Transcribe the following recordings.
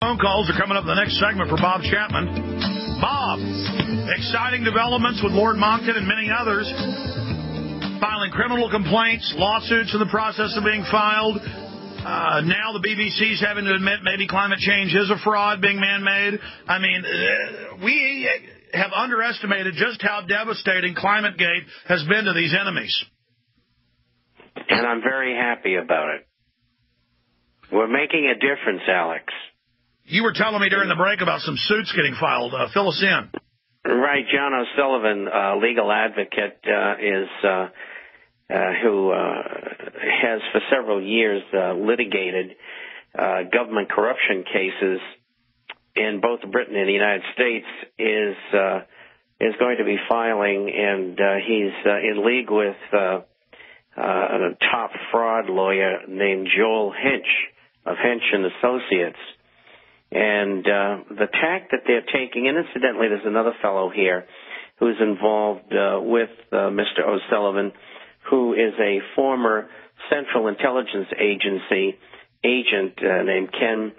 Phone calls are coming up in the next segment for Bob Chapman. Bob, exciting developments with Lord Monckton and many others filing criminal complaints, lawsuits in the process of being filed. Now the BBC's having to admit maybe climate change is a fraud being man-made. I mean, we have underestimated just how devastating ClimateGate has been to these enemies. And I'm very happy about it. We're making a difference, Alex. You were telling me during the break about some suits getting filed. Fill us in. Right. John O'Sullivan, legal advocate, who has for several years litigated government corruption cases in both Britain and the United States, is going to be filing, and he's in league with a top fraud lawyer named Joel Hench of Hench and Associates. And the tack that they're taking, and incidentally, there's another fellow here who's involved with Mr. O'Sullivan, who is a former Central Intelligence Agency agent named Kent,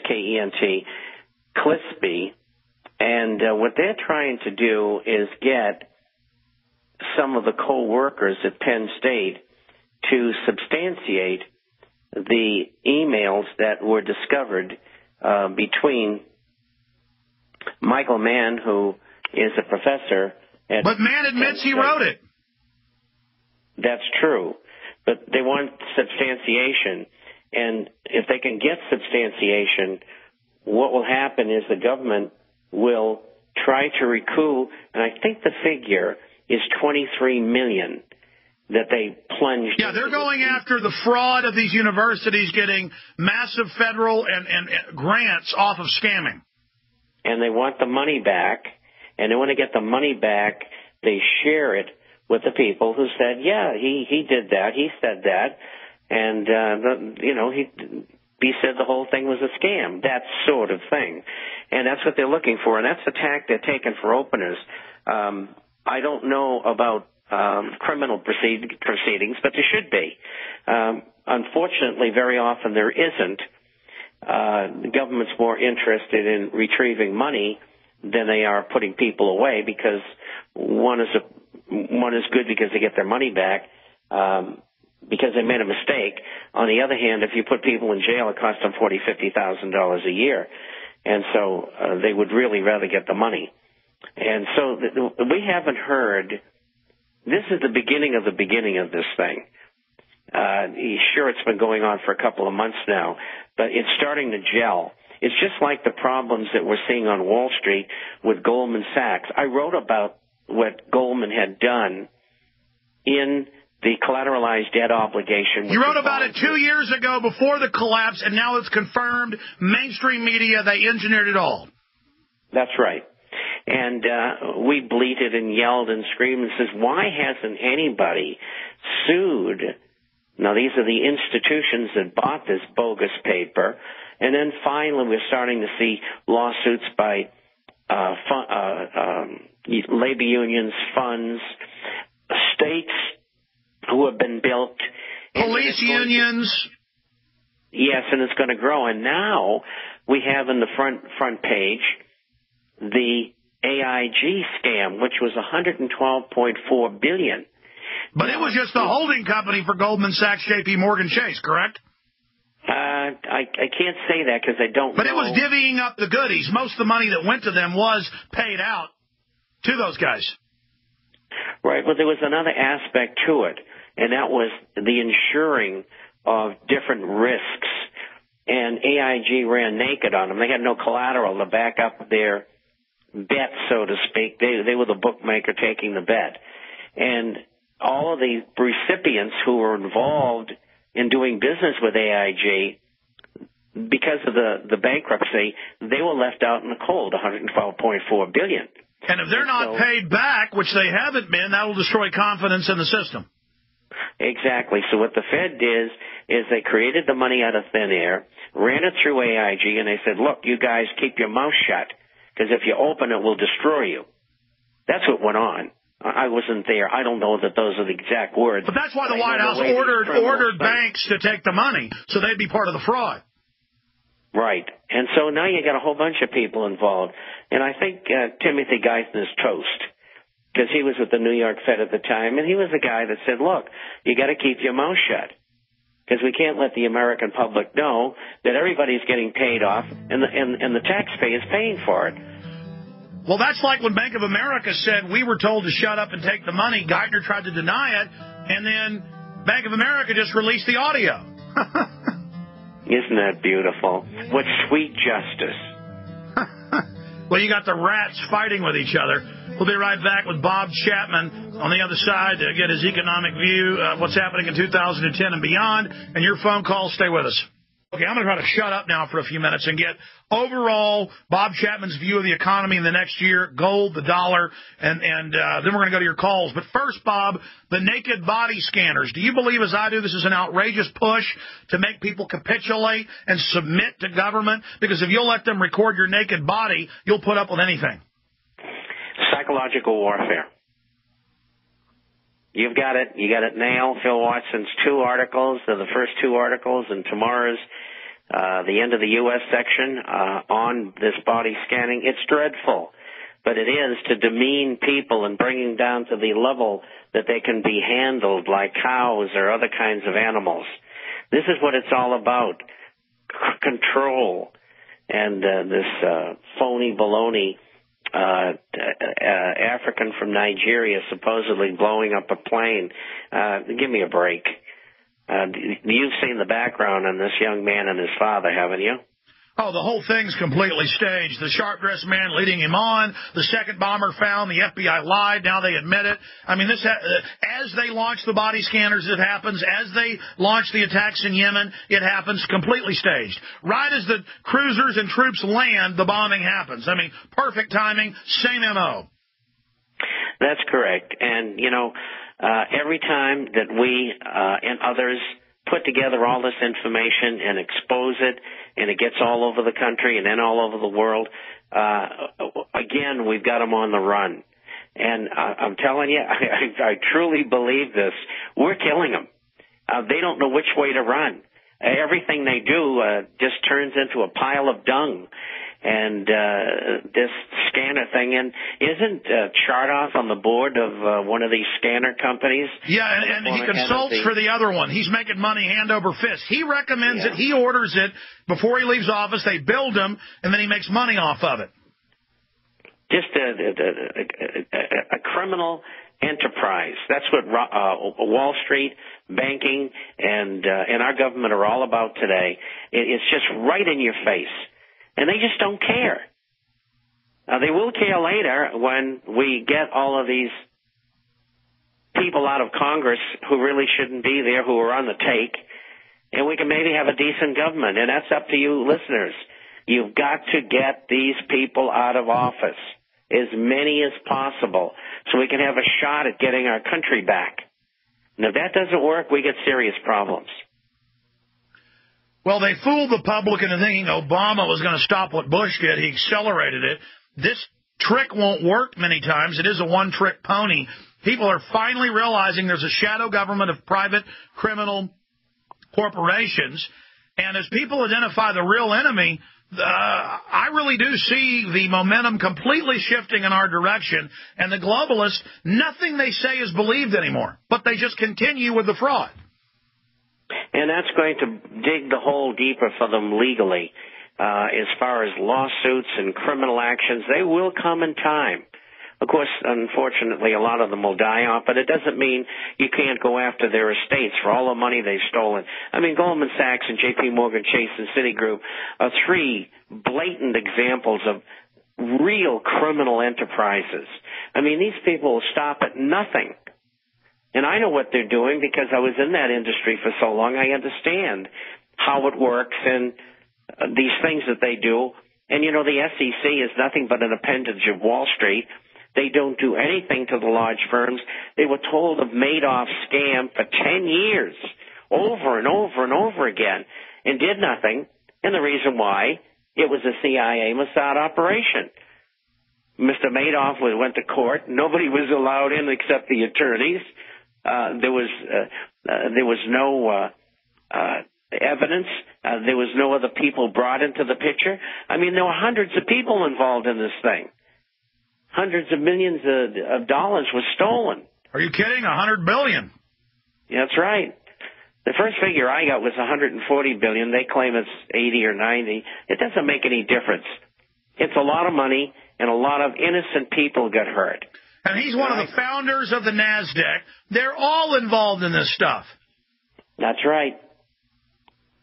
K-E-N-T, Clisby. And what they're trying to do is get some of the co-workers at Penn State to substantiate the emails that were discovered between Michael Mann, who is a professor at... But Mann admits he wrote it. That's true. But they want substantiation. And if they can get substantiation, what will happen is the government will try to recoup, and I think the figure is $23 million that they plunged. Yeah, they're going after the fraud of these universities getting massive federal and grants off of scamming. And they want the money back, and then when they get the money back, they share it with the people who said, yeah, he did that, he said that, and, he said the whole thing was a scam, that sort of thing. And that's what they're looking for, and that's the tack they're taking for openers. I don't know about criminal proceedings, but there should be. Unfortunately, very often there isn't. The government's more interested in retrieving money than they are putting people away, because one is good because they get their money back because they made a mistake. On the other hand, if you put people in jail, it costs them $40,000, $50,000 a year, and so they would really rather get the money. And so we haven't heard. This is the beginning of this thing. Sure, it's been going on for a couple of months now, but it's starting to gel. It's just like the problems that we're seeing on Wall Street with Goldman Sachs. I wrote about what Goldman had done in the collateralized debt obligation. You wrote about it 2 years ago before the collapse, and now it's confirmed. Mainstream media, they engineered it all. That's right. And we bleated and yelled and screamed and says, why hasn't anybody sued? Now, these are the institutions that bought this bogus paper. And then finally, we're starting to see lawsuits by labor unions, funds, states who have been built. Police unions. Yes, and it's going to grow. And now we have in the front page the AIG scam, which was $112.4 billion. But it was just the holding company for Goldman Sachs, J.P. Morgan Chase, correct? I can't say that because I don't know. But it was divvying up the goodies. Most of the money that went to them was paid out to those guys. Right, but there was another aspect to it, and that was the insuring of different risks. And AIG ran naked on them. They had no collateral to back up their bet, so to speak. They were the bookmaker taking the bet. And all of the recipients who were involved in doing business with AIG, because of the bankruptcy, they were left out in the cold, $112.4 billion. And if they're not paid back, which they haven't been, that will destroy confidence in the system. Exactly. So what the Fed did is they created the money out of thin air, ran it through AIG, and they said, look, you guys keep your mouth shut, because if you open it, we'll destroy you. That's what went on. I wasn't there. I don't know that those are the exact words. But that's why the White House ordered banks to take the money, so they'd be part of the fraud. Right. And so now you got a whole bunch of people involved. And I think Timothy Geithner's toast, because he was with the New York Fed at the time, and he was a guy that said, look, you got to keep your mouth shut, because we can't let the American public know that everybody's getting paid off and the taxpayers paying for it. Well, that's like when Bank of America said we were told to shut up and take the money. Geithner tried to deny it, and then Bank of America just released the audio. Isn't that beautiful? What sweet justice. Well, you got the rats fighting with each other. We'll be right back with Bob Chapman on the other side to get his economic view of what's happening in 2010 and beyond. And your phone calls, stay with us. Okay, I'm going to try to shut up now for a few minutes and get overall Bob Chapman's view of the economy in the next year, gold, the dollar, and then we're going to go to your calls. But first, Bob, the naked body scanners. Do you believe, as I do, this is an outrageous push to make people capitulate and submit to government? Because if you'll let them record your naked body, you'll put up with anything. Psychological warfare. You've got it. You got it nailed. Phil Watson's 2 articles. They're the first 2 articles in tomorrow's the end of the U.S. section on this body scanning. It's dreadful, but it is to demean people and bring them down to the level that they can be handled like cows or other kinds of animals. This is what it's all about, control. And this phony baloney African from Nigeria supposedly blowing up a plane. Give me a break. You've seen the background on this young man and his father, haven't you? Oh, the whole thing's completely staged. The sharp-dressed man leading him on. The second bomber found. The FBI lied. Now they admit it. I mean, this as they launch the body scanners, it happens. As they launch the attacks in Yemen, it happens. Completely staged. Right as the cruisers and troops land, the bombing happens. I mean, perfect timing. Same MO. That's correct. And, you know, every time that we and others put together all this information and expose it, and it gets all over the country and then all over the world, again, we've got them on the run. And I'm telling you, I truly believe this. We're killing them. They don't know which way to run. Everything they do just turns into a pile of dung. And this scanner thing, and isn't Chartoff on the board of one of these scanner companies? Yeah, and he consults for the other one. He's making money hand over fist. He recommends it. He orders it before he leaves office. They build him, and then he makes money off of it. Just a criminal enterprise. That's what Wall Street, banking, and our government are all about today. It's just right in your face. And they just don't care. They will care later when we get all of these people out of Congress who really shouldn't be there, who are on the take, and we can maybe have a decent government. And that's up to you listeners. You've got to get these people out of office, as many as possible, so we can have a shot at getting our country back. And if that doesn't work, we get serious problems. Well, they fooled the public into thinking Obama was going to stop what Bush did. He accelerated it. This trick won't work many times. It is a one-trick pony. People are finally realizing there's a shadow government of private criminal corporations. And as people identify the real enemy, I really do see the momentum completely shifting in our direction. And the globalists, nothing they say is believed anymore, but they just continue with the fraud. And that's going to dig the hole deeper for them legally. As far as lawsuits and criminal actions, they will come in time. Of course, unfortunately, a lot of them will die off, but it doesn't mean you can't go after their estates for all the money they've stolen. I mean, Goldman Sachs and J.P. Morgan Chase and Citigroup are 3 blatant examples of real criminal enterprises. I mean, these people will stop at nothing. And I know what they're doing because I was in that industry for so long. I understand how it works and these things that they do. And, you know, the SEC is nothing but an appendage of Wall Street. They don't do anything to the large firms. They were told of Madoff's scam for 10 years, over and over and over again, and did nothing. And the reason why, it was a CIA Mossad operation. Mr. Madoff went to court. Nobody was allowed in except the attorneys. There was no evidence. There was no other people brought into the picture. I mean, there were hundreds of people involved in this thing. Hundreds of millions of dollars was stolen. Are you kidding? $100 billion. That's right. The first figure I got was $140 billion. They claim it's 80 or 90. It doesn't make any difference. It's a lot of money, and a lot of innocent people got hurt. And he's one of the founders of the NASDAQ. They're all involved in this stuff. That's right.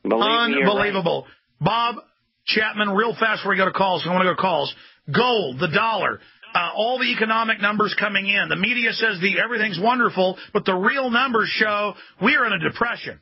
Unbelievable. Right. Bob Chapman, real fast before we go to calls. I want to go to calls. Gold, the dollar, all the economic numbers coming in. The media says everything's wonderful, but the real numbers show we are in a depression.